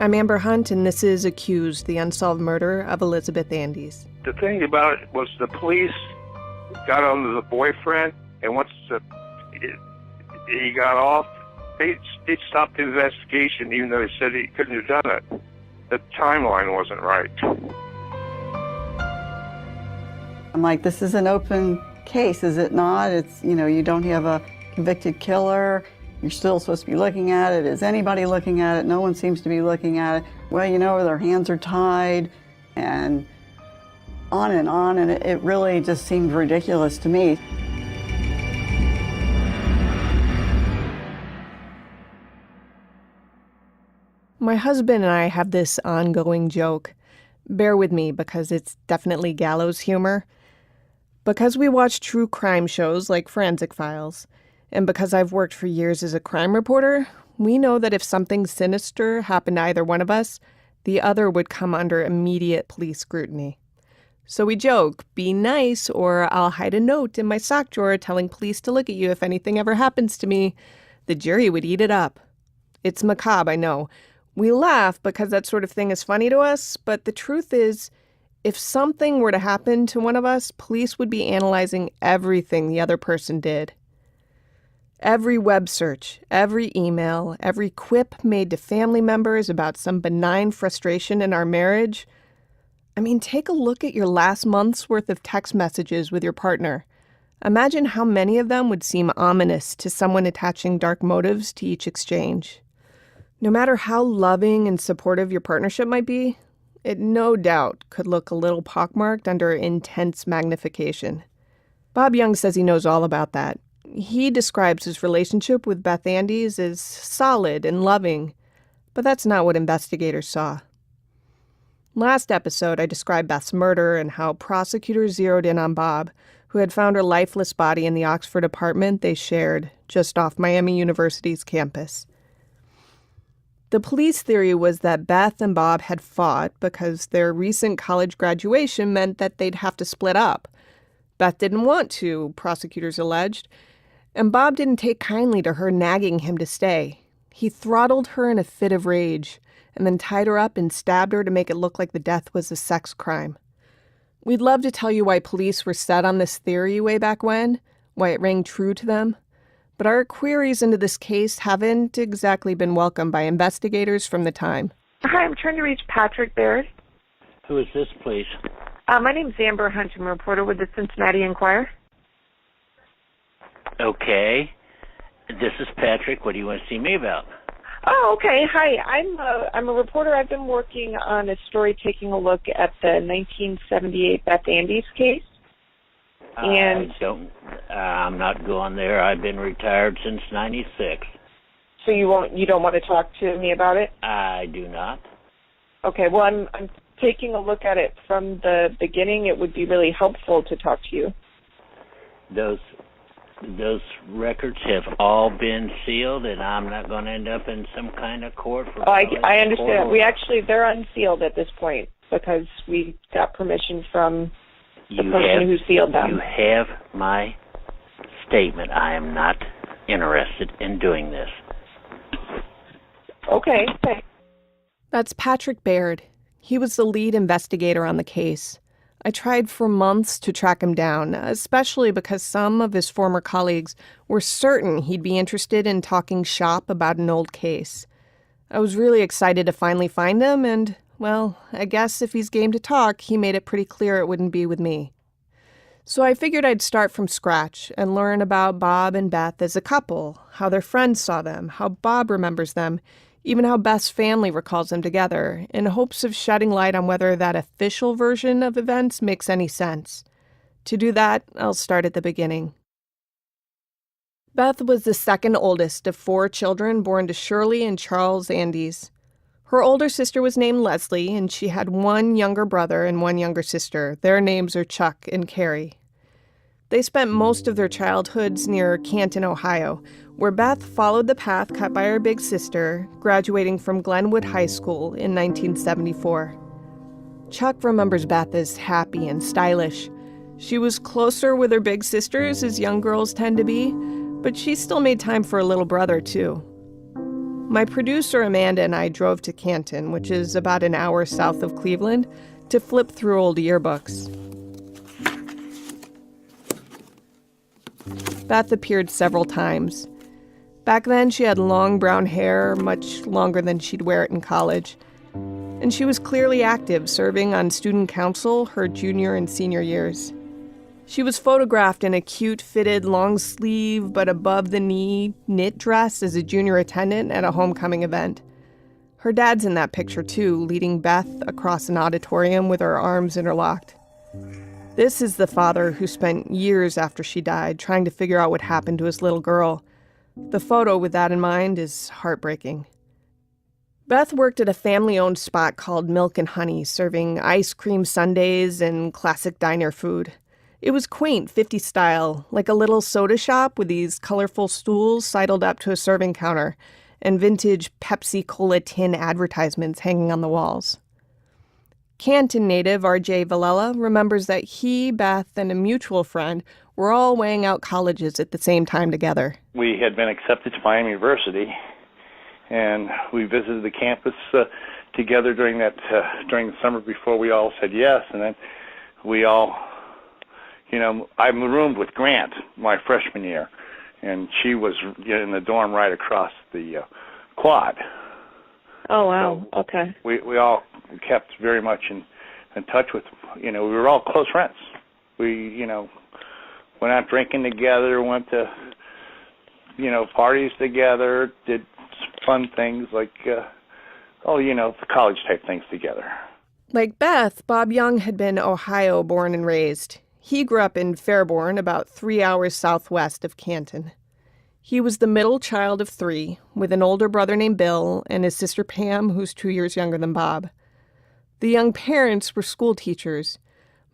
I'm Amber Hunt, and this is Accused, the unsolved murder of Elizabeth Andes. The thing about it was the police got onto the boyfriend, and once he got off, they stopped the investigation, even though they said he couldn't have done it. The timeline wasn't right. I'm like, this is an open case, is it not? It's, you don't have a convicted killer. You're still supposed to be looking at it. Is anybody looking at it? No one seems to be looking at it. Well, their hands are tied, and on, and it really just seemed ridiculous to me. My husband and I have this ongoing joke. Bear with me because it's definitely gallows humor. Because we watch true crime shows like Forensic Files, and because I've worked for years as a crime reporter, we know that if something sinister happened to either one of us, the other would come under immediate police scrutiny. So we joke, be nice, or I'll hide a note in my sock drawer telling police to look at you if anything ever happens to me. The jury would eat it up. It's macabre, I know. We laugh because that sort of thing is funny to us, but the truth is, if something were to happen to one of us, police would be analyzing everything the other person did. Every web search, every email, every quip made to family members about some benign frustration in our marriage. I mean, take a look at your last month's worth of text messages with your partner. Imagine how many of them would seem ominous to someone attaching dark motives to each exchange. No matter how loving and supportive your partnership might be, it no doubt could look a little pockmarked under intense magnification. Bob Young says he knows all about that. He describes his relationship with Beth Andes as solid and loving, but that's not what investigators saw. Last episode, I described Beth's murder and how prosecutors zeroed in on Bob, who had found her lifeless body in the Oxford apartment they shared just off Miami University's campus. The police theory was that Beth and Bob had fought because their recent college graduation meant that they'd have to split up. Beth didn't want to, prosecutors alleged, and Bob didn't take kindly to her nagging him to stay. He throttled her in a fit of rage and then tied her up and stabbed her to make it look like the death was a sex crime. We'd love to tell you why police were set on this theory way back when, why it rang true to them. But our queries into this case haven't exactly been welcomed by investigators from the time. Hi, I'm trying to reach Patrick Baird. Who is this, please? My name's Amber Hunt. I'm a reporter with the Cincinnati Enquirer. Okay. This is Patrick. What do you want to see me about? Oh, okay. Hi, I'm a reporter. I've been working on a story taking a look at the 1978 Beth Andes case. And I'm not going there. I've been retired since '96. So you don't want to talk to me about it? I do not. Okay. Well, I'm taking a look at it from the beginning. It would be really helpful to talk to you. Those records have all been sealed, and I'm not going to end up in some kind of court for. I understand. They're unsealed at this point because we got permission from the person who sealed them. You have my statement. I am not interested in doing this. Okay. That's Patrick Baird. He was the lead investigator on the case. I tried for months to track him down, especially because some of his former colleagues were certain he'd be interested in talking shop about an old case. I was really excited to finally find him, and, well, I guess if he's game to talk, he made it pretty clear it wouldn't be with me. So I figured I'd start from scratch and learn about Bob and Beth as a couple, how their friends saw them, how Bob remembers them, even how Beth's family recalls them together, in hopes of shedding light on whether that official version of events makes any sense. To do that, I'll start at the beginning. Beth was the second oldest of 4 children born to Shirley and Charles Andes. Her older sister was named Leslie, and she had 1 younger brother and 1 younger sister. Their names are Chuck and Carrie. They spent most of their childhoods near Canton, Ohio, where Beth followed the path cut by her big sister, graduating from Glenwood High School in 1974. Chuck remembers Beth as happy and stylish. She was closer with her big sisters, as young girls tend to be, but she still made time for a little brother, too. My producer Amanda and I drove to Canton, which is about an hour south of Cleveland, to flip through old yearbooks. Beth appeared several times. Back then, she had long brown hair, much longer than she'd wear it in college. And she was clearly active, serving on student council her junior and senior years. She was photographed in a cute, fitted, long-sleeve but above-the-knee knit dress as a junior attendant at a homecoming event. Her dad's in that picture, too, leading Beth across an auditorium with her arms interlocked. This is the father who spent years after she died trying to figure out what happened to his little girl. The photo with that in mind is heartbreaking. Beth worked at a family-owned spot called Milk and Honey, serving ice cream sundaes and classic diner food. It was quaint, 50s style, like a little soda shop with these colorful stools sidled up to a serving counter and vintage Pepsi Cola tin advertisements hanging on the walls. Canton native R.J. Villela remembers that he, Beth, and a mutual friend were all weighing out colleges at the same time together. We had been accepted to Miami University, and we visited the campus together during the summer before we all said yes, and then we all, I roomed with Grant my freshman year, and she was in the dorm right across the quad. Oh, wow. So okay. We all kept very much in touch with, we were all close friends. We, went out drinking together, went to, parties together, did fun things like, the college-type things together. Like Beth, Bob Young had been Ohio born and raised. He grew up in Fairborn, about 3 hours southwest of Canton. He was the middle child of 3, with an older brother named Bill and his sister Pam, who's 2 years younger than Bob. The young parents were school teachers.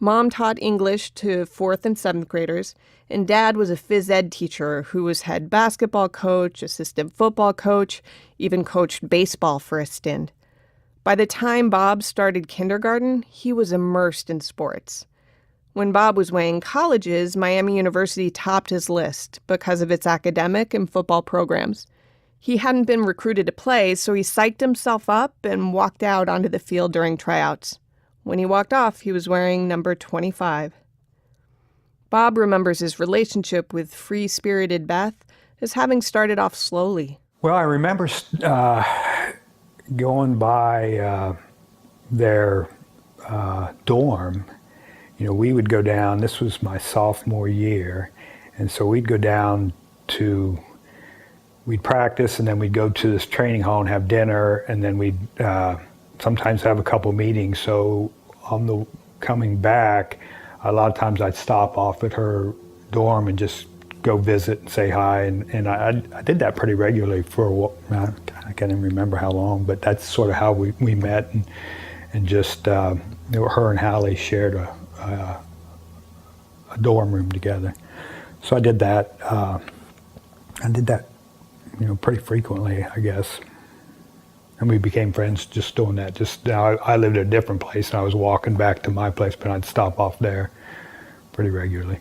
Mom taught English to 4th and 7th graders, and Dad was a phys ed teacher who was head basketball coach, assistant football coach, even coached baseball for a stint. By the time Bob started kindergarten, he was immersed in sports. When Bob was weighing colleges, Miami University topped his list because of its academic and football programs. He hadn't been recruited to play, so he psyched himself up and walked out onto the field during tryouts. When he walked off, he was wearing number 25. Bob remembers his relationship with free-spirited Beth as having started off slowly. Well, I remember going by their dorm. We would go down, this was my sophomore year, and so we'd go down we'd practice, and then we'd go to this training hall and have dinner, and then we'd sometimes have a couple meetings. So on the coming back, a lot of times I'd stop off at her dorm and just go visit and say hi, and I did that pretty regularly for a while. I can't even remember how long, but that's sort of how we met, and just her and Hallie shared a dorm room together. So I did that. Pretty frequently, I guess. And we became friends just doing that. Just now, I lived at a different place, and I was walking back to my place, but I'd stop off there pretty regularly.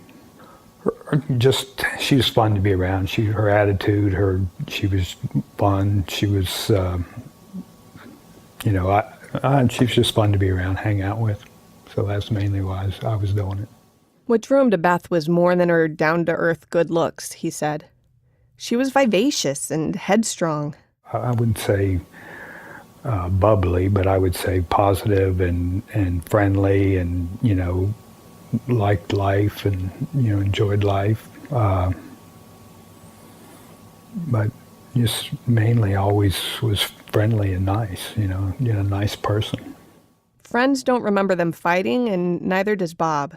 She was fun to be around. Her attitude, she was fun. She was, she was just fun to be around, hang out with. So that's mainly why I was doing it. What drew him to Beth was more than her down-to-earth good looks, he said. She was vivacious and headstrong. I wouldn't say bubbly, but I would say positive and friendly, and liked life and enjoyed life. But just mainly always was friendly and nice. A nice person. Friends don't remember them fighting, and neither does Bob.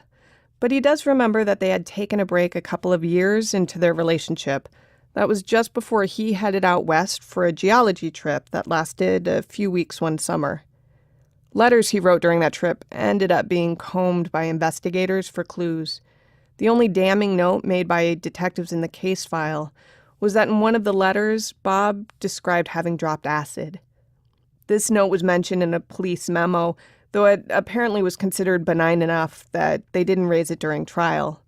But he does remember that they had taken a break a couple of years into their relationship. That was just before he headed out west for a geology trip that lasted a few weeks one summer. Letters he wrote during that trip ended up being combed by investigators for clues. The only damning note made by detectives in the case file was that in one of the letters, Bob described having dropped acid. This note was mentioned in a police memo, though it apparently was considered benign enough that they didn't raise it during trial.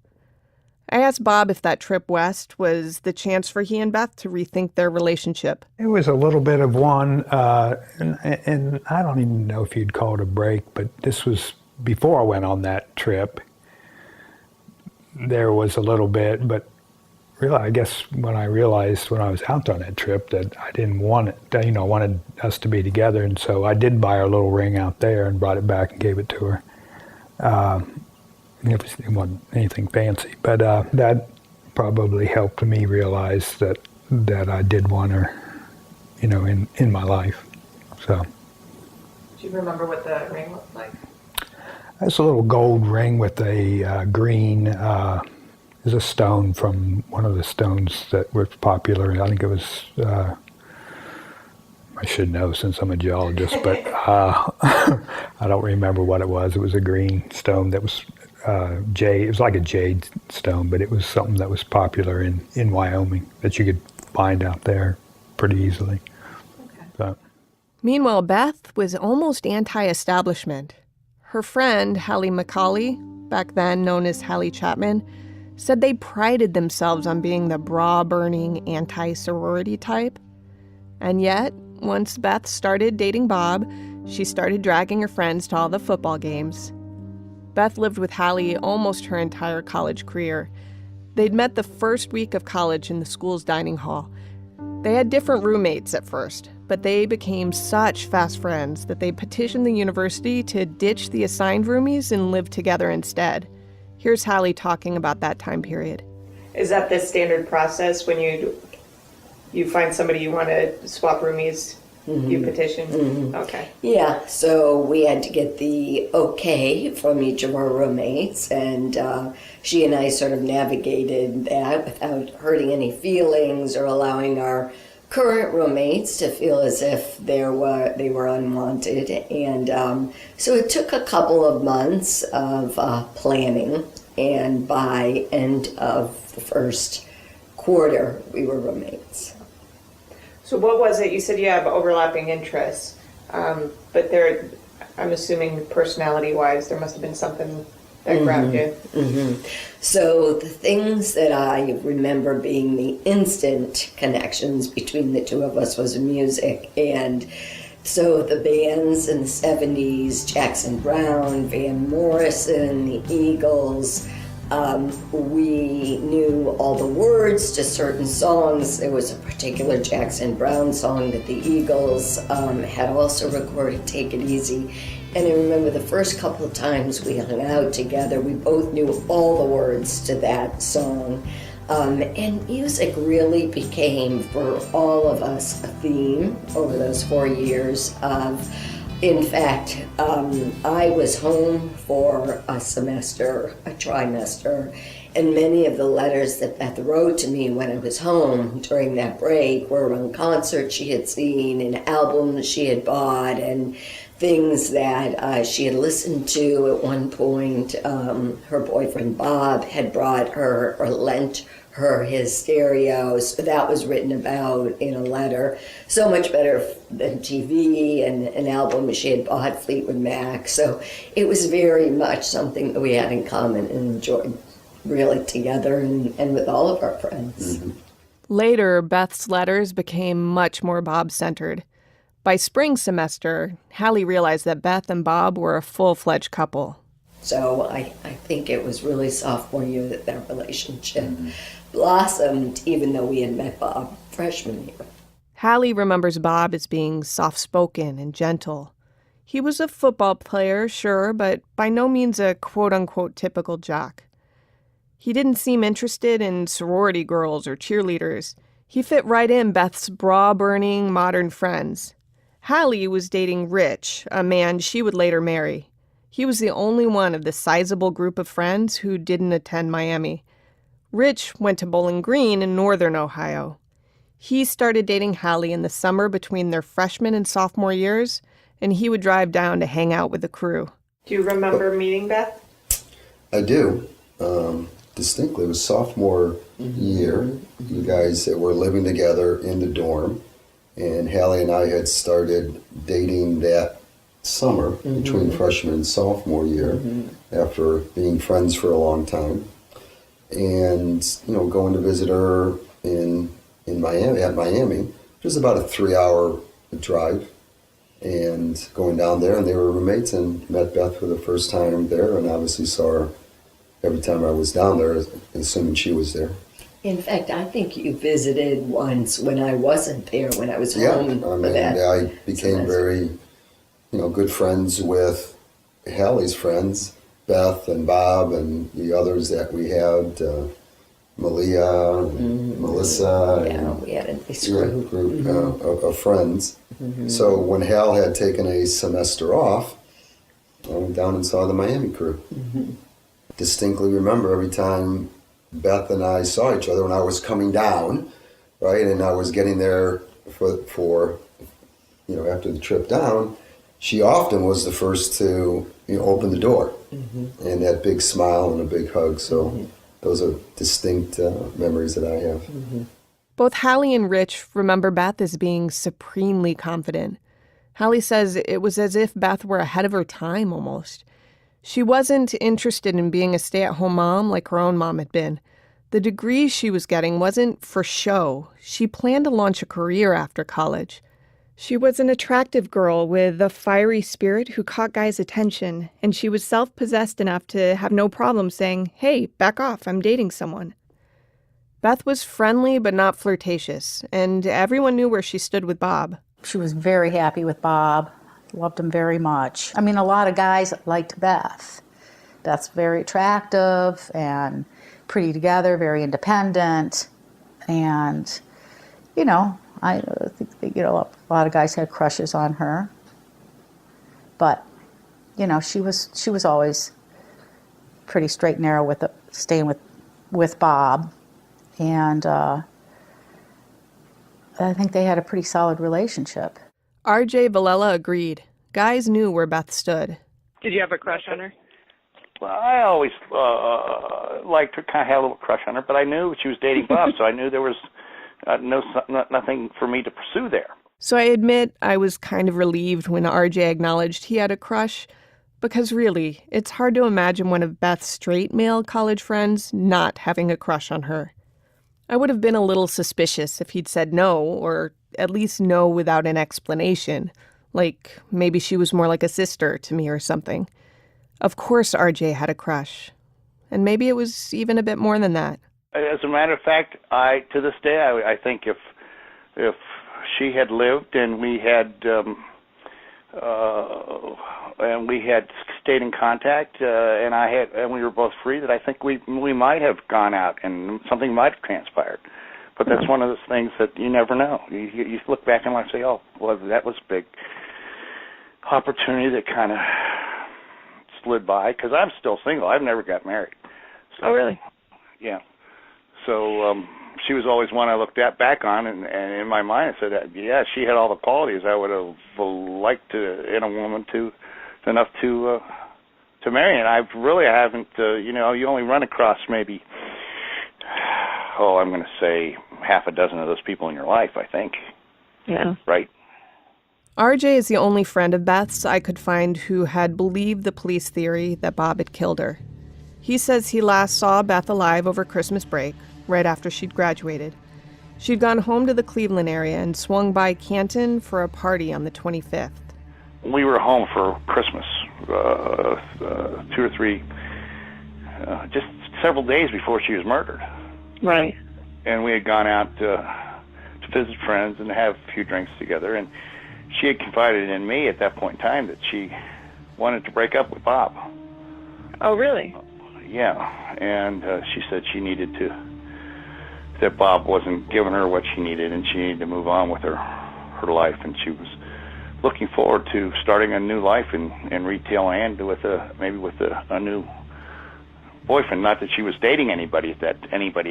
I asked Bob if that trip west was the chance for he and Beth to rethink their relationship. It was a little bit of one, and I don't even know if you'd call it a break, but this was before I went on that trip. There was a little bit, but really, I guess when I realized when I was out on that trip that I didn't want it, I wanted us to be together, and so I did buy her a little ring out there and brought it back and gave it to her. It wasn't anything fancy, but that probably helped me realize that I did want her, in my life. So. Do you remember what the ring looked like? It's a little gold ring with a green. Is a stone from one of the stones that was popular. I think it was. I should know since I'm a geologist, but I don't remember what it was. It was a green stone that was jade. It was like a jade stone, but it was something that was popular in Wyoming that you could find out there pretty easily. Okay. So. Meanwhile, Beth was almost anti-establishment. Her friend, Hallie McCauley, back then known as Hallie Chapman, said they prided themselves on being the bra-burning anti-sorority type. And yet, once Beth started dating Bob, she started dragging her friends to all the football games. Beth lived with Hallie almost her entire college career. They'd met the first week of college in the school's dining hall. They had different roommates at first, but they became such fast friends that they petitioned the university to ditch the assigned roomies and live together instead. Here's Hallie talking about that time period. Is that the standard process when you find somebody you want to swap roomies? Mm-hmm. You petition? Mm-hmm. Okay. Yeah, so we had to get the okay from each of our roommates, and she and I sort of navigated that without hurting any feelings or allowing our current roommates to feel as if they were unwanted. And so it took a couple of months of planning, and by end of the first quarter, we were roommates. So what was it? You said you have overlapping interests, but I'm assuming personality-wise, there must have been something that grabbed you. Mm-hmm. So the things that I remember being the instant connections between the two of us was music. And so the bands in the 70s, Jackson Browne, Van Morrison, the Eagles, we knew all the words to certain songs. There was a particular Jackson Browne song that the Eagles had also recorded, Take It Easy. And I remember the first couple of times we hung out together, we both knew all the words to that song. And music really became, for all of us, a theme over those 4 years of, in fact, I was home for a semester, a trimester, and many of the letters that Beth wrote to me when I was home during that break were on concerts she had seen and albums she had bought and things that she had listened to. At one point, her boyfriend Bob had brought her or lent her his stereo, so that was written about in a letter. So much better than TV and an album she had bought, Fleetwood Mac. So it was very much something that we had in common and enjoyed really together and with all of our friends. Mm-hmm. Later, Beth's letters became much more Bob-centered. By spring semester, Hallie realized that Beth and Bob were a full-fledged couple. So I think it was really sophomore year that that relationship blossomed, even though we had met Bob freshman year. Hallie remembers Bob as being soft-spoken and gentle. He was a football player, sure, but by no means a quote-unquote typical jock. He didn't seem interested in sorority girls or cheerleaders. He fit right in Beth's bra-burning modern friends. Hallie was dating Rich, a man she would later marry. He was the only one of the sizable group of friends who didn't attend Miami. Rich went to Bowling Green in northern Ohio. He started dating Hallie in the summer between their freshman and sophomore years, and he would drive down to hang out with the crew. Do you remember meeting Beth? I do. Distinctly. It was sophomore year. You guys that were living together in the dorm, and Hallie and I had started dating that summer between freshman and sophomore year after being friends for a long time. and going to visit her in Miami, at Miami, which was about a 3-hour drive, and going down there, and they were roommates, and met Beth for the first time there, and obviously saw her every time I was down there, assuming she was there. In fact, I think you visited once when I wasn't there, when I was home. I became very, good friends with Hallie's friends, Beth and Bob and the others that we had, Malia and Melissa. And we had a nice group of friends. So when Hal had taken a semester off, I went down and saw the Miami crew. Distinctly remember every time Beth and I saw each other when I was coming down, right, and I was getting there for after the trip down, she often was the first to open the door, and that big smile and a big hug. So those are distinct memories that I have. Both Hallie and Rich remember Beth as being supremely confident. Hallie says it was as if Beth were ahead of her time almost. She wasn't interested in being a stay-at-home mom like her own mom had been. The degree she was getting wasn't for show. She planned to launch a career after college. She was an attractive girl with a fiery spirit who caught guys' attention, and she was self-possessed enough to have no problem saying, "Hey, back off, I'm dating someone." Beth was friendly but not flirtatious, and everyone knew where she stood with Bob. She was very happy with Bob, loved him very much. I mean, a lot of guys liked Beth. Beth's very attractive and pretty together, very independent, and, I think, a lot of guys had crushes on her. But, she was always pretty straight and narrow with staying with Bob. And I think they had a pretty solid relationship. R.J. Villela agreed. Guys knew where Beth stood. Did you have a crush on her? Well, I always liked her, kind of had a little crush on her, but I knew she was dating Bob, so I knew there was nothing for me to pursue there. So I admit I was kind of relieved when R.J. acknowledged he had a crush, because really, it's hard to imagine one of Beth's straight male college friends not having a crush on her. I would have been a little suspicious if he'd said no, or at least no without an explanation, like maybe she was more like a sister to me or something. Of course RJ had a crush, and maybe it was even a bit more than that. As a matter of fact, to this day, I think if she had lived and we had stayed in contact, and we were both free, that I think we might have gone out and something might have transpired. But that's one of those things that you never know. You look back and say, "Oh, well, that was a big opportunity that kind of slid by." Because I'm still single. I've never got married. So, oh, really? Yeah. So she was always one I looked back on, and in my mind I said, yeah, she had all the qualities I would have liked in a woman enough to marry. And I haven't, you only run across maybe, I'm going to say half a dozen of those people in your life, I think. Yeah. Right? RJ is the only friend of Beth's I could find who had believed the police theory that Bob had killed her. He says he last saw Beth alive over Christmas break, right after she'd graduated. She'd gone home to the Cleveland area and swung by Canton for a party on the 25th. We were home for Christmas, 2 or 3, just several days before she was murdered. Right. And we had gone out to visit friends and have a few drinks together, and she had confided in me at that point in time that she wanted to break up with Bob. Oh, really? Yeah, and she said she needed that Bob wasn't giving her what she needed, and she needed to move on with her life, and she was looking forward to starting a new life in retail and with a new boyfriend. Not that she was dating anybody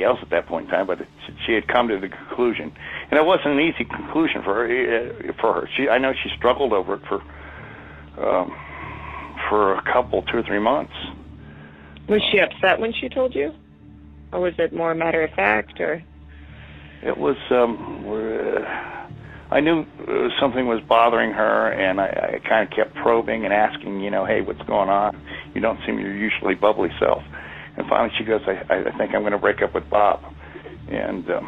else at that point in time, but she had come to the conclusion, and it wasn't an easy conclusion for her. I know she struggled over it for a couple, 2 or 3 months. Was she upset when she told you? Or was it more matter of fact, or? It was, I knew something was bothering her, and I kind of kept probing and asking, hey, what's going on? You don't seem your usually bubbly self. And finally she goes, I think I'm going to break up with Bob. And then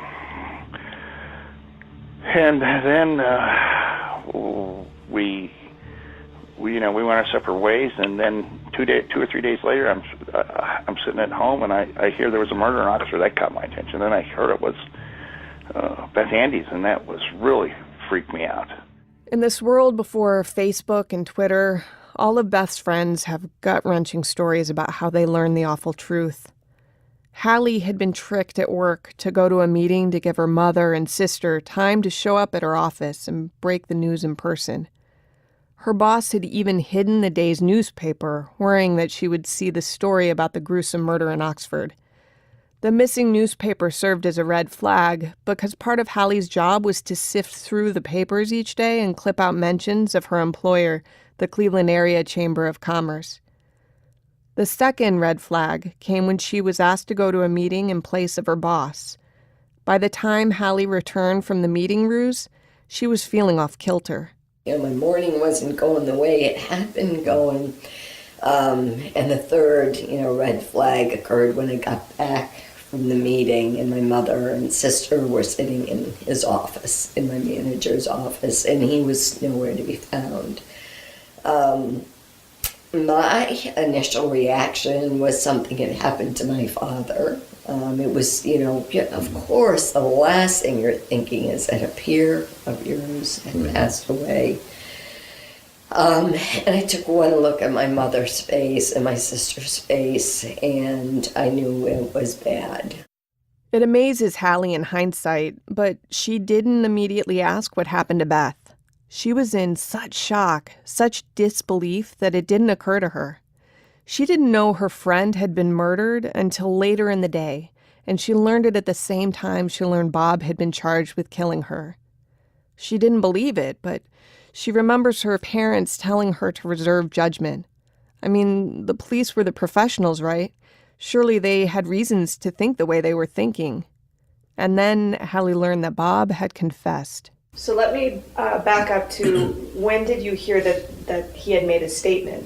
we went our separate ways. And then 2 or 3 days later, I'm sitting at home, and I hear there was a murder in Oxford. That caught my attention. Then I heard it was Beth Andy's, and that was really freaked me out. In this world before Facebook and Twitter, all of Beth's friends have gut-wrenching stories about how they learned the awful truth. Hallie had been tricked at work to go to a meeting to give her mother and sister time to show up at her office and break the news in person. Her boss had even hidden the day's newspaper, worrying that she would see the story about the gruesome murder in Oxford. The missing newspaper served as a red flag because part of Hallie's job was to sift through the papers each day and clip out mentions of her employer, the Cleveland Area Chamber of Commerce. The second red flag came when she was asked to go to a meeting in place of her boss. By the time Hallie returned from the meeting ruse, she was feeling off kilter. My morning wasn't going the way it had been going. And the third, red flag occurred when I got back from the meeting, and my mother and sister were sitting in his office, in my manager's office, and he was nowhere to be found. My initial reaction was something had happened to my father. It was, of course, the last thing you're thinking is that a peer of yours had passed away. And I took one look at my mother's face and my sister's face, and I knew it was bad. It amazes Hallie in hindsight, but she didn't immediately ask what happened to Beth. She was in such shock, such disbelief that it didn't occur to her. She didn't know her friend had been murdered until later in the day, and she learned it at the same time she learned Bob had been charged with killing her. She didn't believe it, but she remembers her parents telling her to reserve judgment. I mean, the police were the professionals, right? Surely they had reasons to think the way they were thinking. And then Hallie learned that Bob had confessed. So let me back up to when did you hear that he had made a statement?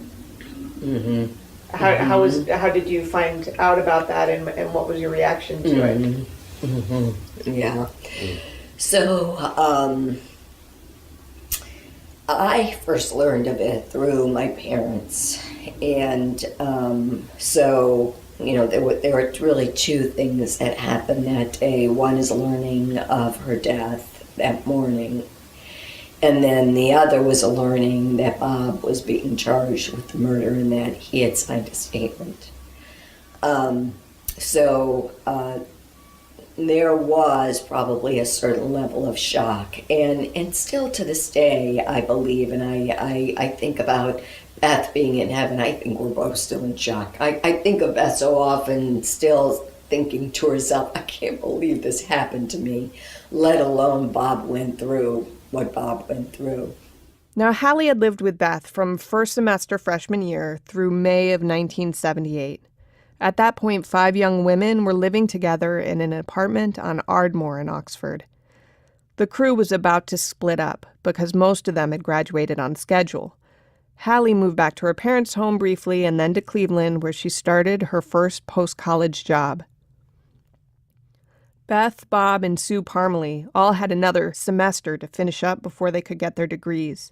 Mm-hmm. How did you find out about that, and what was your reaction to it? Mm-hmm. Yeah. So I first learned of it through my parents, and so there were really two things that happened that day. One is learning of her death that morning, and then the other was a learning that Bob was being charged with the murder and that he had signed a statement. So there was probably a certain level of shock, and still to this day, I believe, and I think about Beth being in heaven. I think we're both still in shock. I think of Beth so often, still thinking to herself, I can't believe this happened to me, let alone Bob went through what Bob went through. Now, Hallie had lived with Beth from first semester freshman year through May of 1978. At that point, 5 young women were living together in an apartment on Ardmore in Oxford. The crew was about to split up because most of them had graduated on schedule. Hallie moved back to her parents' home briefly and then to Cleveland, where she started her first post-college job. Beth, Bob, and Sue Parmalee all had another semester to finish up before they could get their degrees.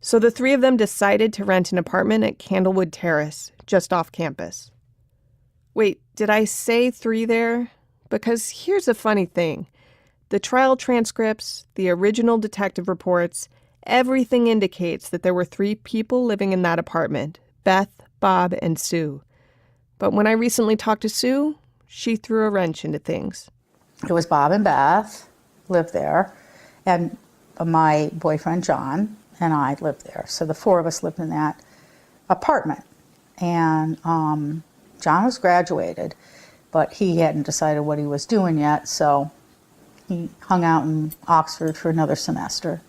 So the 3 of them decided to rent an apartment at Candlewood Terrace, just off campus. Wait, did I say 3 there? Because here's a funny thing. The trial transcripts, the original detective reports, everything indicates that there were 3 people living in that apartment, Beth, Bob, and Sue. But when I recently talked to Sue, she threw a wrench into things. It was Bob and Beth lived there, and my boyfriend John and I lived there. So the 4 of us lived in that apartment. And John was graduated, but he hadn't decided what he was doing yet, so he hung out in Oxford for another semester.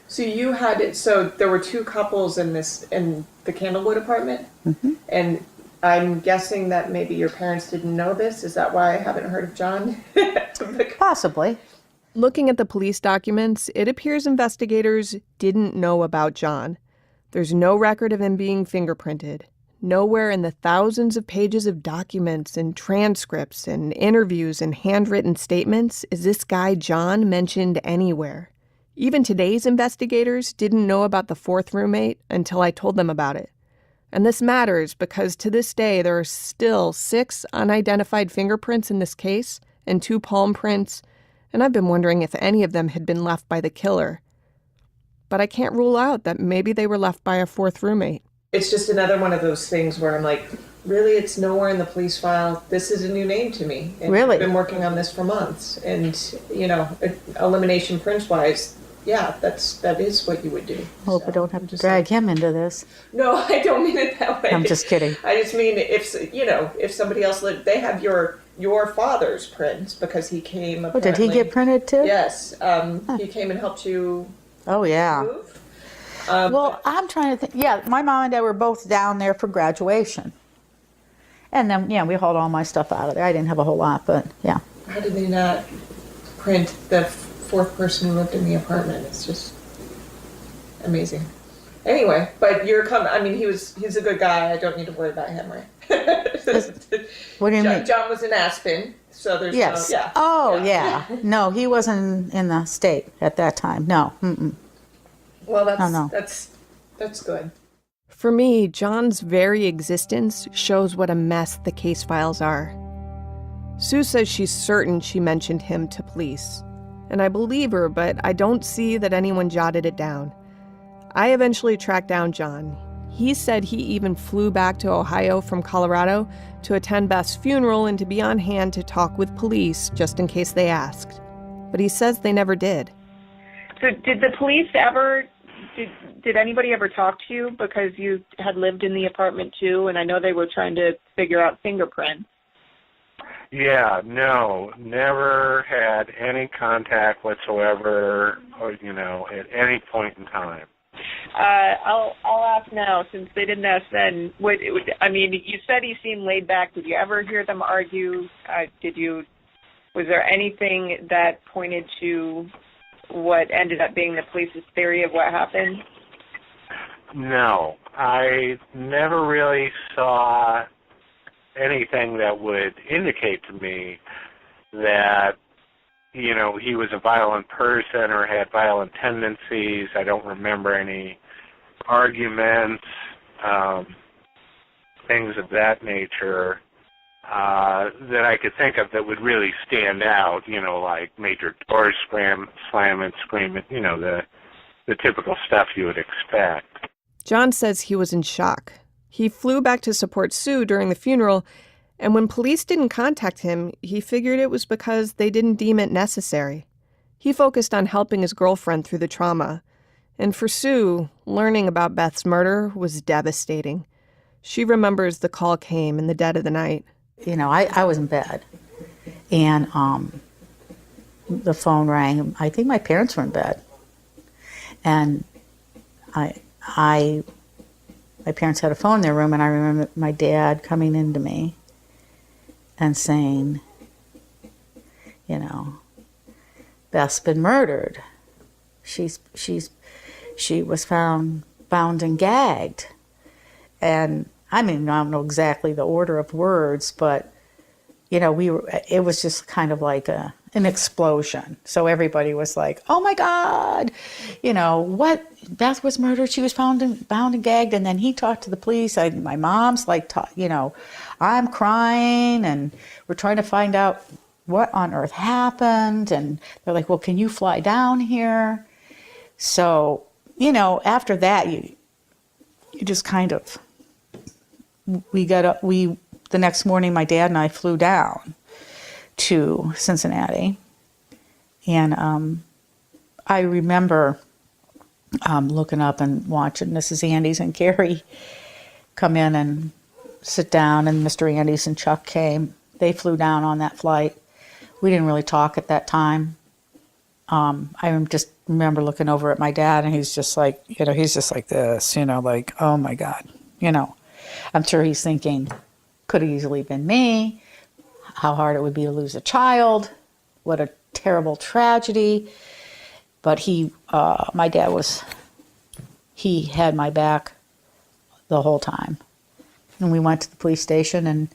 So so there were 2 couples in the Candlewood apartment? Mm-hmm. And I'm guessing that maybe your parents didn't know this. Is that why I haven't heard of John? Possibly. Looking at the police documents, it appears investigators didn't know about John. There's no record of him being fingerprinted. Nowhere in the thousands of pages of documents and transcripts and interviews and handwritten statements is this guy John mentioned anywhere. Even today's investigators didn't know about the fourth roommate until I told them about it. And this matters because to this day there are still 6 unidentified fingerprints in this case and 2 palm prints, and I've been wondering if any of them had been left by the killer. But I can't rule out that maybe they were left by a fourth roommate. It's just another one of those things where I'm like, really, it's nowhere in the police file. This is a new name to me. And Really? I've been working on this for months. And, elimination prints-wise, yeah, that is what you would do. Hope I don't have to drag him into this. No, I don't mean it that way. I'm just kidding. I just mean if somebody else lived, they have your father's prints because he came. Oh, did he get printed too? Yes, he came and helped you. Oh, yeah. Move. Well, I'm trying to think. Yeah, my mom and dad were both down there for graduation. And then, we hauled all my stuff out of there. I didn't have a whole lot, but yeah. How did they not print the fourth person who lived in the apartment? It's just amazing. Anyway, but he's a good guy. I don't need to worry about him, right? What do you mean? John was in Aspen, so there's Yes. no, yeah. Oh, yeah. No, he wasn't in the state at that time. No. Mm-mm. Well, no. that's good. For me, John's very existence shows what a mess the case files are. Sue says she's certain she mentioned him to police. And I believe her, but I don't see that anyone jotted it down. I eventually tracked down John. He said he even flew back to Ohio from Colorado to attend Beth's funeral and to be on hand to talk with police just in case they asked. But he says they never did. So did the police ever, did anybody ever talk to you because you had lived in the apartment too? And I know they were trying to figure out fingerprints. Yeah, no, never had any contact whatsoever, or, at any point in time. I'll ask now since they didn't ask then. You said he seemed laid back. Did you ever hear them argue? Was there anything that pointed to what ended up being the police's theory of what happened? No, I never really saw anything that would indicate to me that, he was a violent person or had violent tendencies. I don't remember any arguments, things of that nature that I could think of that would really stand out, like major doors slamming, screaming, the typical stuff you would expect. John says he was in shock. He flew back to support Sue during the funeral, and when police didn't contact him, he figured it was because they didn't deem it necessary. He focused on helping his girlfriend through the trauma. And for Sue, learning about Beth's murder was devastating. She remembers the call came in the dead of the night. I was in bed, and the phone rang. I think my parents were in bed, and my parents had a phone in their room, and I remember my dad coming into me and saying, Beth's been murdered. She was found bound and gagged. And I don't know exactly the order of words, but it was just kind of like an explosion. So everybody was like, oh my God, what? Beth was murdered. She was bound and gagged. And then he talked to the police. My mom's like, I'm crying and we're trying to find out what on earth happened. And they're like, well, can you fly down here? So, after that, you just kind of, the next morning, my dad and I flew down to Cincinnati. And I remember looking up and watching Mrs. Andes and Gary come in and sit down, and Mr. Andes and Chuck came. They flew down on that flight. We didn't really talk at that time. I just remember looking over at my dad, and he's just like, he's just like this, like, oh my God, I'm sure he's thinking, could have easily been me, how hard it would be to lose a child, what a terrible tragedy. But my dad he had my back the whole time. And we went to the police station and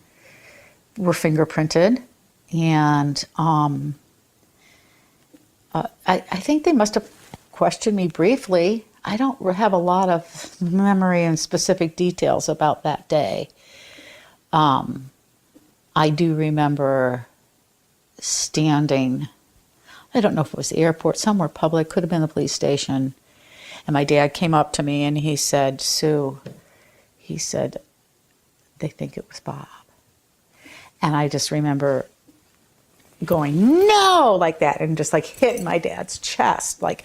were fingerprinted. And I think they must have questioned me briefly. I don't have a lot of memory and specific details about that day. I do remember standing, I don't know if it was the airport, somewhere public, could have been the police station. And my dad came up to me and he said, Sue, he said, they think it was Bob. And I just remember going, no, like that, and just like hitting my dad's chest, like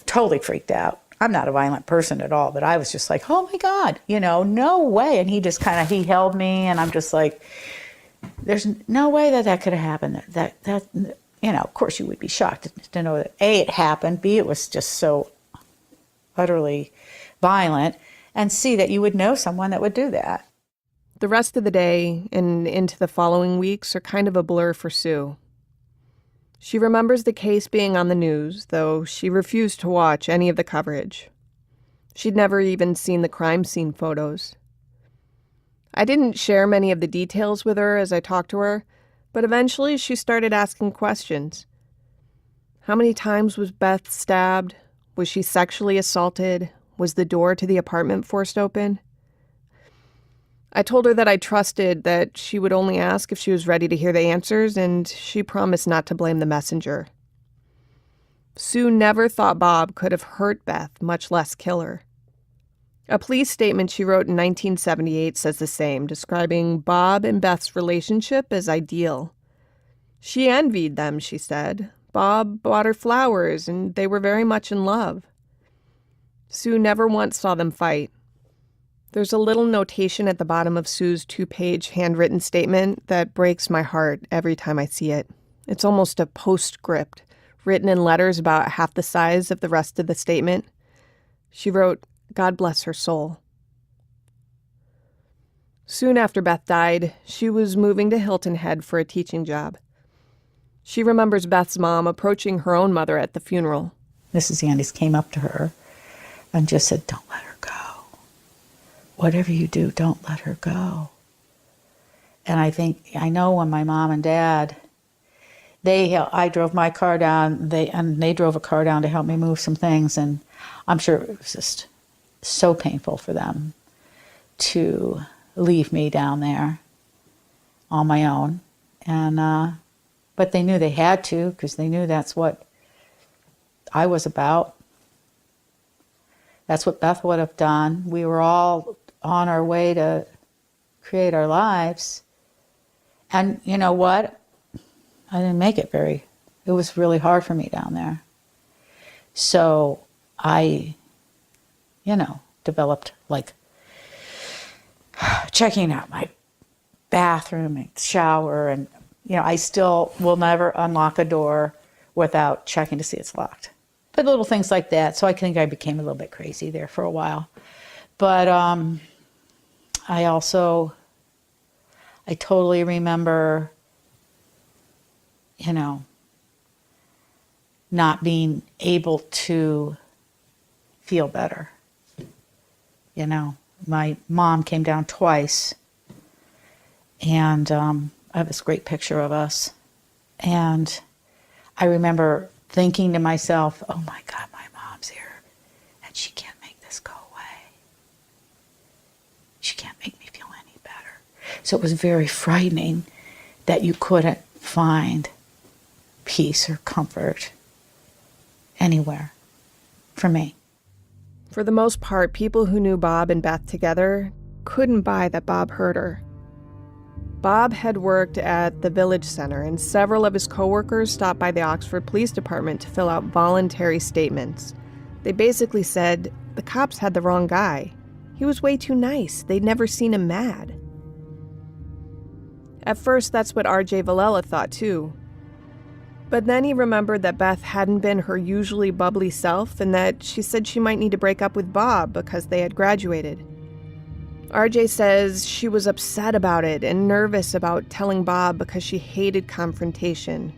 totally freaked out. I'm not a violent person at all, but I was just like, oh my God, no way. And he just he held me, and I'm just like, there's no way that could have happened. That of course you would be shocked to know that A, it happened, B, it was just so utterly violent, and C, that you would know someone that would do that. The rest of the day and into the following weeks are kind of a blur for Sue. She remembers the case being on the news, though she refused to watch any of the coverage. She'd never even seen the crime scene photos. I didn't share many of the details with her as I talked to her, but eventually she started asking questions. How many times was Beth stabbed? Was she sexually assaulted? Was the door to the apartment forced open? I told her that I trusted that she would only ask if she was ready to hear the answers, and she promised not to blame the messenger. Sue never thought Bob could have hurt Beth, much less kill her. A police statement she wrote in 1978 says the same, describing Bob and Beth's relationship as ideal. She envied them, she said. Bob bought her flowers, and they were very much in love. Sue never once saw them fight. There's a little notation at the bottom of Sue's 2-page handwritten statement that breaks my heart every time I see it. It's almost a postscript, written in letters about half the size of the rest of the statement. She wrote, God bless her soul. Soon after Beth died, she was moving to Hilton Head for a teaching job. She remembers Beth's mom approaching her own mother at the funeral. Mrs. Andes came up to her and just said, don't let her go. Whatever you do, don't let her go. And I know when my mom and dad, I drove my car down, they drove a car down to help me move some things, and I'm sure it was just so painful for them to leave me down there on my own. And but they knew they had to, because they knew that's what I was about. That's what Beth would have done. We were all on our way to create our lives. And you know what? I didn't make it it was really hard for me down there. So I, developed like checking out my bathroom and shower, and I still will never unlock a door without checking to see it's locked. But little things like that. So I think I became a little bit crazy there for a while. But I totally remember, not being able to feel better. My mom came down twice, and I have this great picture of us. And I remember thinking to myself, oh my God, my mom's here, and she can't make this go away. She can't make me feel any better. So it was very frightening that you couldn't find peace or comfort anywhere for me. For the most part, people who knew Bob and Beth together couldn't buy that Bob hurt her. Bob had worked at the Village Center, and several of his coworkers stopped by the Oxford Police Department to fill out voluntary statements. They basically said the cops had the wrong guy. He was way too nice. They'd never seen him mad. At first, that's what R.J. Villela thought too. But then he remembered that Beth hadn't been her usually bubbly self, and that she said she might need to break up with Bob because they had graduated. RJ says she was upset about it and nervous about telling Bob because she hated confrontation.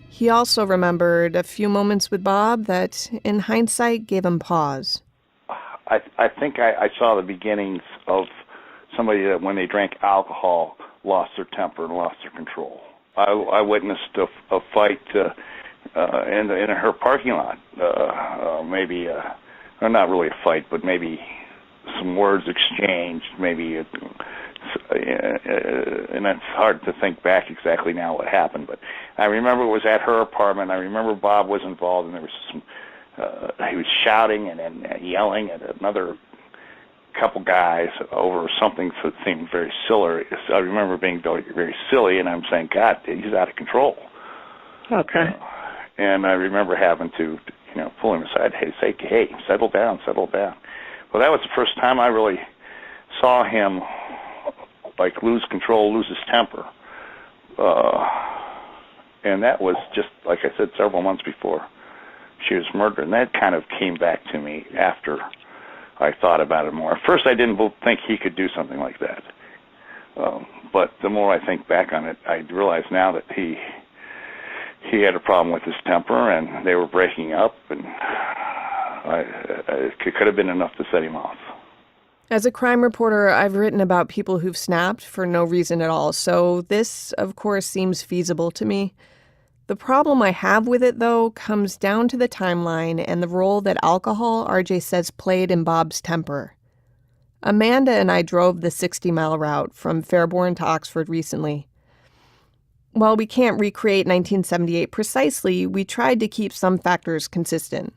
He also remembered a few moments with Bob that, in hindsight, gave him pause. I think I saw the beginnings of somebody that when they drank alcohol lost their temper and lost their control. I witnessed a fight in her parking lot. Maybe, or not really a fight, but maybe some words exchanged. Maybe, and it's hard to think back exactly now what happened. But I remember it was at her apartment. I remember Bob was involved, and there was some. He was shouting and then yelling at another couple guys over something that seemed very silly. I remember being very silly, and I'm saying, God, he's out of control. Okay. And I remember having to, pull him aside, say, hey, settle down, settle down. Well, that was the first time I really saw him, lose control, lose his temper. And that was just, like I said, several months before she was murdered. And that kind of came back to me after I thought about it more. At first, I didn't think he could do something like that. But the more I think back on it, I realize now that he had a problem with his temper, and they were breaking up, and it could have been enough to set him off. As a crime reporter, I've written about people who've snapped for no reason at all, so this, of course, seems feasible to me. The problem I have with it, though, comes down to the timeline and the role that alcohol, RJ says, played in Bob's temper. Amanda and I drove the 60-mile route from Fairborn to Oxford recently. While we can't recreate 1978 precisely, we tried to keep some factors consistent.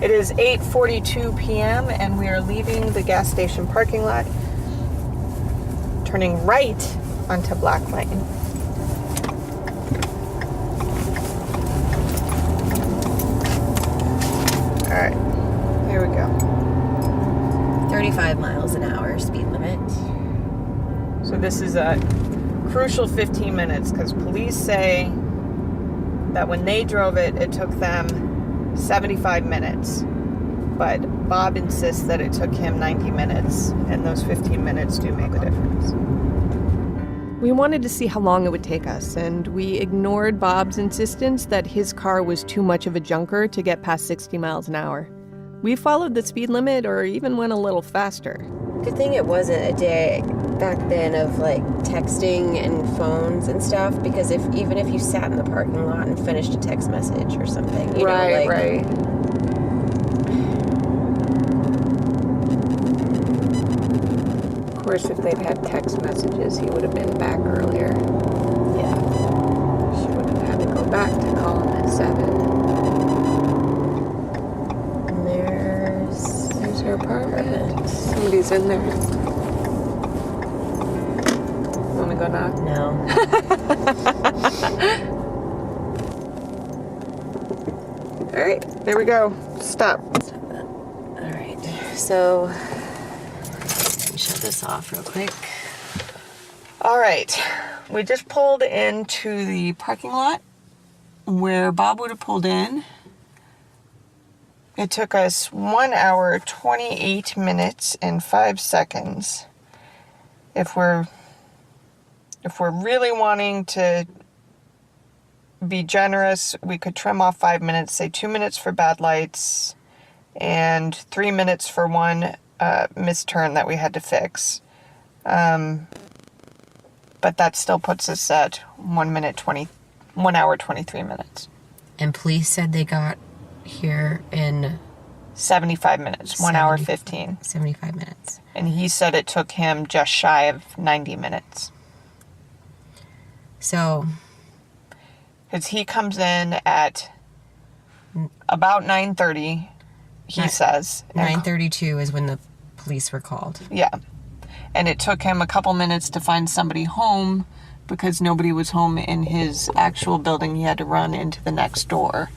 It is 8:42 p.m. and we are leaving the gas station parking lot, turning right onto Black Lane. All right, here we go. 35 miles an hour speed limit. So this is a crucial 15 minutes because police say that when they drove it, it took them 75 minutes. But Bob insists that it took him 90 minutes, and those 15 minutes do make a difference. We wanted to see how long it would take us, and we ignored Bob's insistence that his car was too much of a junker to get past 60 miles an hour. We followed the speed limit or even went a little faster. Good thing it wasn't a day back then of texting and phones and stuff, because even if you sat in the parking lot and finished a text message or something, you know, Right. Of course, if they'd had text messages, he would have been back earlier. Yeah. She would have had to go back to call him at 7. And there's her apartment. Somebody's in there. Want me to go knock? No. All right, there we go. Stop. All right. So, let me shut this off real quick. All right. We just pulled into the parking lot where Bob would have pulled in. It took us 1 hour, 28 minutes, and 5 seconds. If we're really wanting to be generous, we could trim off 5 minutes, say 2 minutes for bad lights, and 3 minutes for one missed turn that we had to fix. But that still puts us at 1 hour, 23 minutes. And police said they got here in 75 minutes, 1 hour 15. 75 minutes. And he said it took him just shy of 90 minutes. So, because he comes in at about 9:30, he says. 9:32 is when the police were called. Yeah. And it took him a couple minutes to find somebody home because nobody was home in his actual building. He had to run into the next door.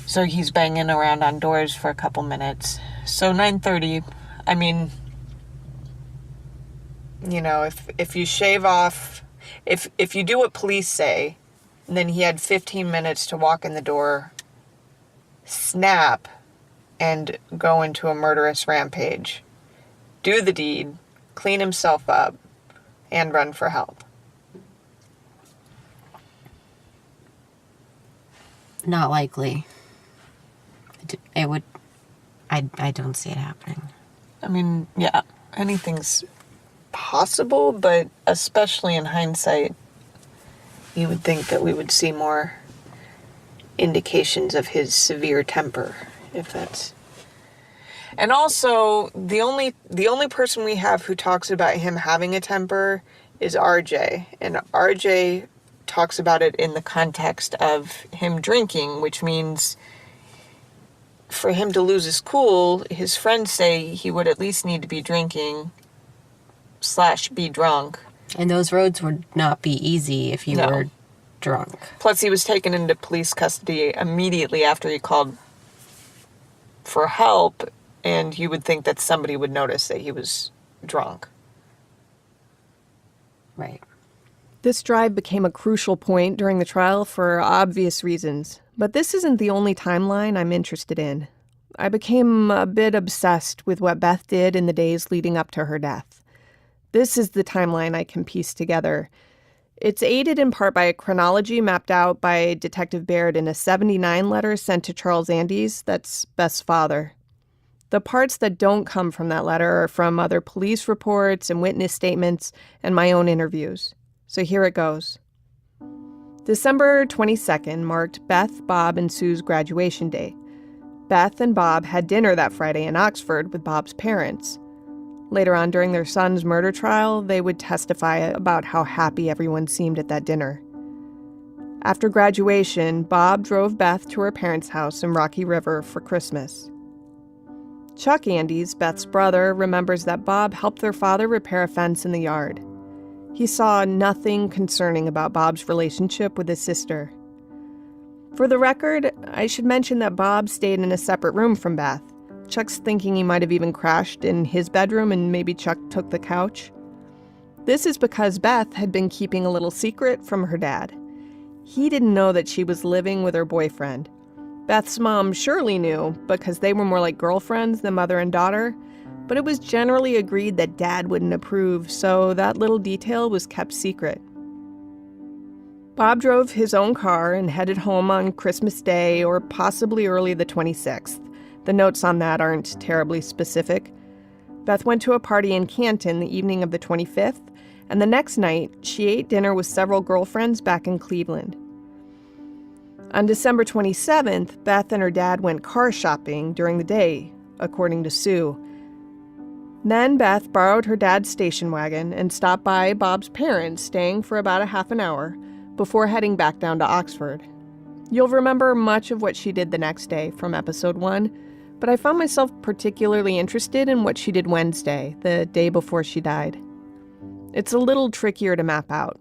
So he's banging around on doors for a couple minutes. So 9:30, I mean, you know, if you shave off, if you do what police say, then he had 15 minutes to walk in the door, snap, and go into a murderous rampage, do the deed, clean himself up, and run for help. Not likely. I don't see it happening. I mean, yeah, anything's possible, but especially in hindsight, you would think that we would see more indications of his severe temper, if that's... And also, the only person we have who talks about him having a temper is RJ. And RJ talks about it in the context of him drinking, which means for him to lose his cool, his friends say he would at least need to be drinking / be drunk. And those roads would not be easy if you were drunk. Plus, he was taken into police custody immediately after he called for help, and you would think that somebody would notice that he was drunk. Right. This drive became a crucial point during the trial for obvious reasons, but this isn't the only timeline I'm interested in. I became a bit obsessed with what Beth did in the days leading up to her death. This is the timeline I can piece together. It's aided in part by a chronology mapped out by Detective Baird in a 79 letter sent to Charles Andes, that's Beth's father. The parts that don't come from that letter are from other police reports and witness statements and my own interviews. So here it goes. December 22nd marked Beth, Bob, and Sue's graduation day. Beth and Bob had dinner that Friday in Oxford with Bob's parents. Later on during their son's murder trial, they would testify about how happy everyone seemed at that dinner. After graduation, Bob drove Beth to her parents' house in Rocky River for Christmas. Chuck Andes, Beth's brother, remembers that Bob helped their father repair a fence in the yard. He saw nothing concerning about Bob's relationship with his sister. For the record, I should mention that Bob stayed in a separate room from Beth. Chuck's thinking he might have even crashed in his bedroom and maybe Chuck took the couch. This is because Beth had been keeping a little secret from her dad. He didn't know that she was living with her boyfriend. Beth's mom surely knew because they were more like girlfriends than mother and daughter, but it was generally agreed that Dad wouldn't approve, so that little detail was kept secret. Bob drove his own car and headed home on Christmas Day or possibly early the 26th. The notes on that aren't terribly specific. Beth went to a party in Canton the evening of the 25th, and the next night she ate dinner with several girlfriends back in Cleveland. On December 27th, Beth and her dad went car shopping during the day, according to Sue. Then Beth borrowed her dad's station wagon and stopped by Bob's parents, staying for about a half an hour, before heading back down to Oxford. You'll remember much of what she did the next day from episode 1, but I found myself particularly interested in what she did Wednesday, the day before she died. It's a little trickier to map out.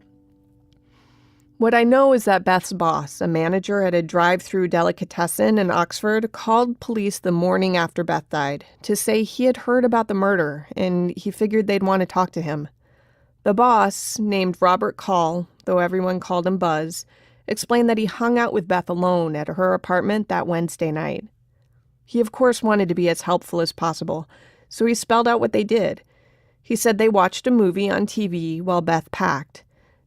What I know is that Beth's boss, a manager at a drive-through delicatessen in Oxford, called police the morning after Beth died to say he had heard about the murder and he figured they'd want to talk to him. The boss, named Robert Call, though everyone called him Buzz, explained that he hung out with Beth alone at her apartment that Wednesday night. He, of course, wanted to be as helpful as possible, so he spelled out what they did. He said they watched a movie on TV while Beth packed.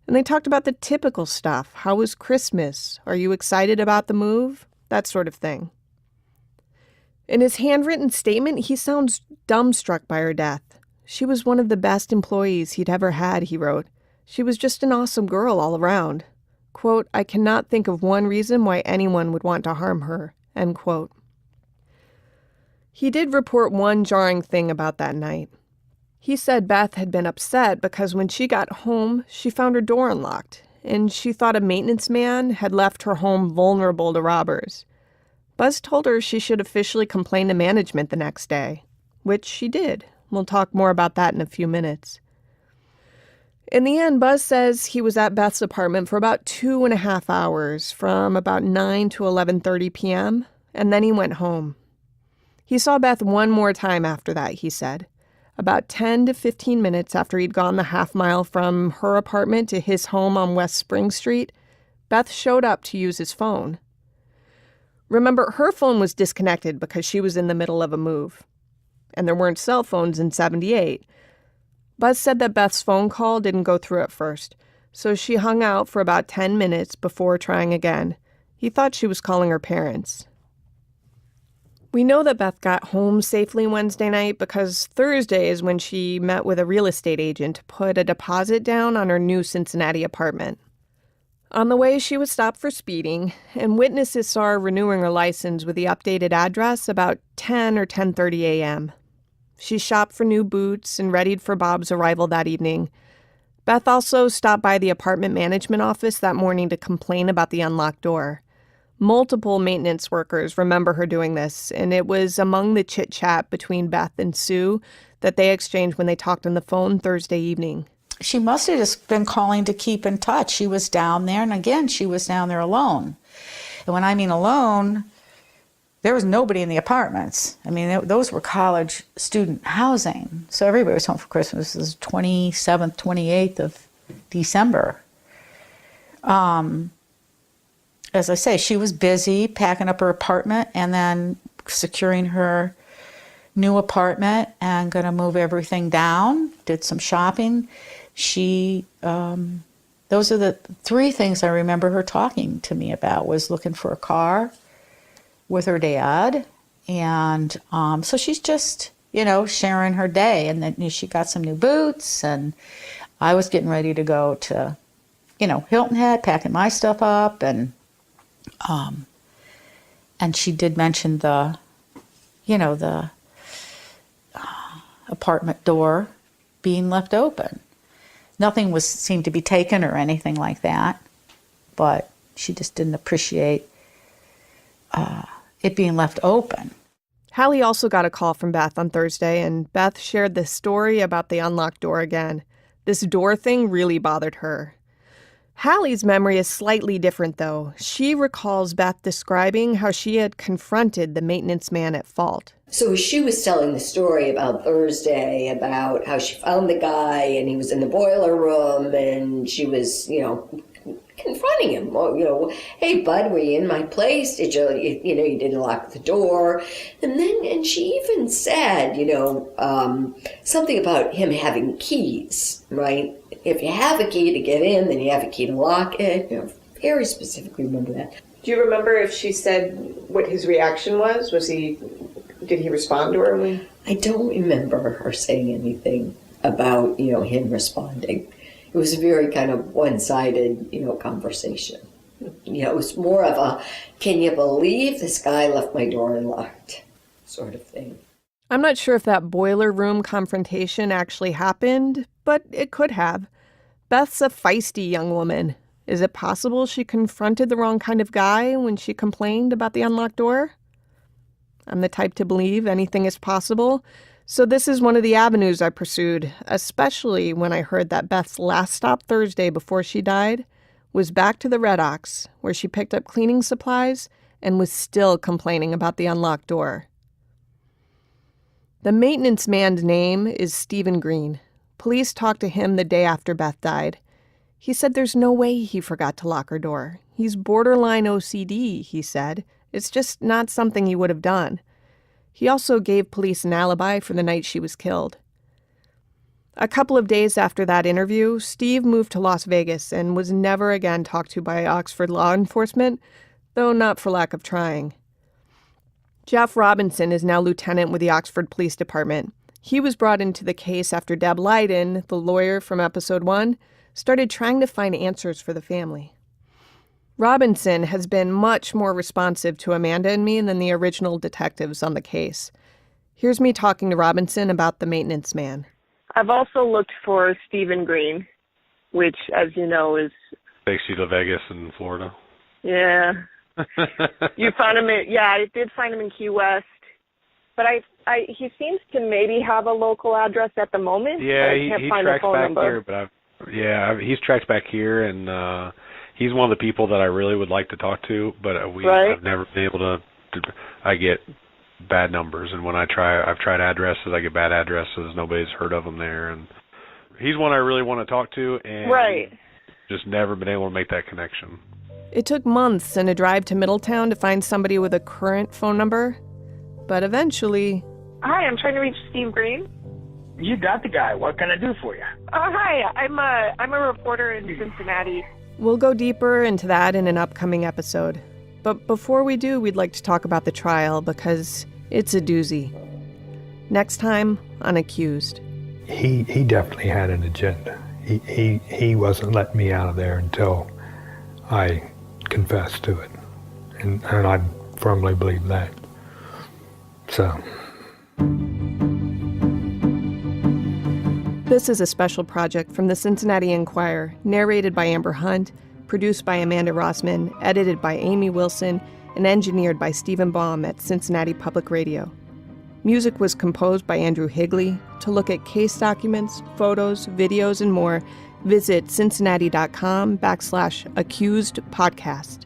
And they talked about the typical stuff. How was Christmas? Are you excited about the move? That sort of thing. In his handwritten statement, he sounds dumbstruck by her death. She was one of the best employees he'd ever had, he wrote. She was just an awesome girl all around. Quote, I cannot think of one reason why anyone would want to harm her, end quote. He did report one jarring thing about that night. He said Beth had been upset because when she got home, she found her door unlocked, and she thought a maintenance man had left her home vulnerable to robbers. Buzz told her she should officially complain to management the next day, which she did. We'll talk more about that in a few minutes. In the end, Buzz says he was at Beth's apartment for about 2.5 hours, from about 9 to 11:30 p.m., and then he went home. He saw Beth one more time after that, he said. About 10 to 15 minutes after he'd gone the half mile from her apartment to his home on West Spring Street, Beth showed up to use his phone. Remember, her phone was disconnected because she was in the middle of a move. And there weren't cell phones in '78. Buzz said that Beth's phone call didn't go through at first, so she hung out for about 10 minutes before trying again. He thought she was calling her parents. We know that Beth got home safely Wednesday night because Thursday is when she met with a real estate agent to put a deposit down on her new Cincinnati apartment. On the way, she was stopped for speeding, and witnesses saw her renewing her license with the updated address about 10 or 10:30 a.m. She shopped for new boots and readied for Bob's arrival that evening. Beth also stopped by the apartment management office that morning to complain about the unlocked door. Multiple maintenance workers remember her doing this, and it was among the chit-chat between Beth and Sue that they exchanged when they talked on the phone Thursday evening. She must have just been calling to keep in touch. She was down there, and again, she was down there alone. And when I mean alone, there was nobody in the apartments. I mean, those were college student housing. So everybody was home for Christmas. It was 27th, 28th of December. As I say, she was busy packing up her apartment and then securing her new apartment and going to move everything down, did some shopping. Those are the three things I remember her talking to me about, was looking for a car with her dad. And so she's just, sharing her day. And then she got some new boots, and I was getting ready to go to, Hilton Head, packing my stuff up. And she did mention the apartment door being left open. Nothing seemed to be taken or anything like that, but she just didn't appreciate it being left open. Hallie also got a call from Beth on Thursday, and Beth shared this story about the unlocked door again. This door thing really bothered her. Hallie's memory is slightly different, though. She recalls Beth describing how she had confronted the maintenance man at fault. So she was telling the story about Thursday, about how she found the guy and he was in the boiler room, and she was, confronting him. Well, hey, bud, were you in my place? Did you didn't lock the door? And she even said, something about him having keys, right? If you have a key to get in, then you have a key to lock it. Very specifically remember that. Do you remember if she said what his reaction was? Did he respond to her? I don't remember her saying anything about, him responding. It was a very kind of one-sided, conversation. It was more of a, can you believe this guy left my door unlocked sort of thing. I'm not sure if that boiler room confrontation actually happened, but it could have. Beth's a feisty young woman. Is it possible she confronted the wrong kind of guy when she complained about the unlocked door? I'm the type to believe anything is possible, so this is one of the avenues I pursued, especially when I heard that Beth's last stop Thursday before she died was back to the Red Ox, where she picked up cleaning supplies and was still complaining about the unlocked door. The maintenance man's name is Stephen Green. Police talked to him the day after Beth died. He said there's no way he forgot to lock her door. He's borderline OCD, he said. It's just not something he would have done. He also gave police an alibi for the night she was killed. A couple of days after that interview, Steve moved to Las Vegas and was never again talked to by Oxford law enforcement, though not for lack of trying. Jeff Robinson is now lieutenant with the Oxford Police Department. He was brought into the case after Deb Leiden, the lawyer from episode 1, started trying to find answers for the family. Robinson has been much more responsive to Amanda and me than the original detectives on the case. Here's me talking to Robinson about the maintenance man. I've also looked for Stephen Green, which, as you know, is... Takes you to Vegas in Florida. Yeah. You found him I did find him in Key West. But he seems to maybe have a local address at the moment. Yeah, I can't he find tracks a phone back number. here, he's tracked back here, and he's one of the people that I really would like to talk to, but I've never been able to. I get bad numbers, and when I've tried addresses, I get bad addresses. Nobody's heard of him there, and he's one I really want to talk to, and just never been able to make that connection. It took months and a drive to Middletown to find somebody with a current phone number, but eventually... Hi, I'm trying to reach Steve Green. You got the guy. What can I do for you? Hi, I'm a reporter in Cincinnati. We'll go deeper into that in an upcoming episode. But before we do, we'd like to talk about the trial, because It's a doozy. Next time on Accused. He definitely had an agenda. He wasn't letting me out of there until I confessed to it. And I firmly believe that. So. This is a special project from the Cincinnati Enquirer, narrated by Amber Hunt, produced by Amanda Rossman, edited by Amy Wilson, and engineered by Stephen Baum at Cincinnati Public Radio. Music was composed by Andrew Higley. To look at case documents, photos, videos, and more, visit cincinnati.com/accusedpodcast.